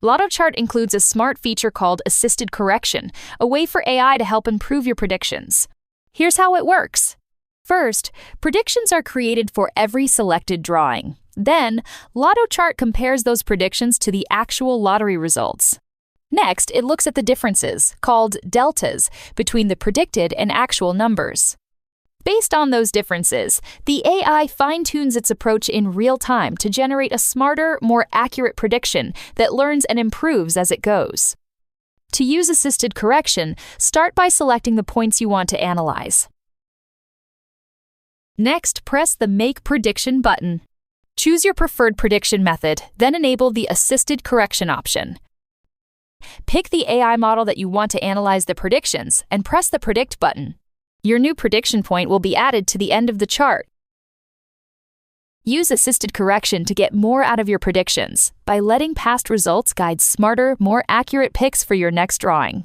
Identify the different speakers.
Speaker 1: Lotto Chart includes a smart feature called assisted correction, a way for AI to help improve your predictions. Here's how it works. First, predictions are created for every selected drawing. Then, Lotto Chart compares those predictions to the actual lottery results. Next, it looks at the differences, called deltas, between the predicted and actual numbers. Based on those differences, the AI fine-tunes its approach in real time to generate a smarter, more accurate prediction that learns and improves as it goes. To use assisted correction, start by selecting the points you want to analyze. Next, press the Make Prediction button. Choose your preferred prediction method, then enable the Assisted Correction option. Pick the AI model that you want to analyze the predictions and press the Predict button. Your new prediction point will be added to the end of the chart. Use assisted correction to get more out of your predictions by letting past results guide smarter, more accurate picks for your next drawing.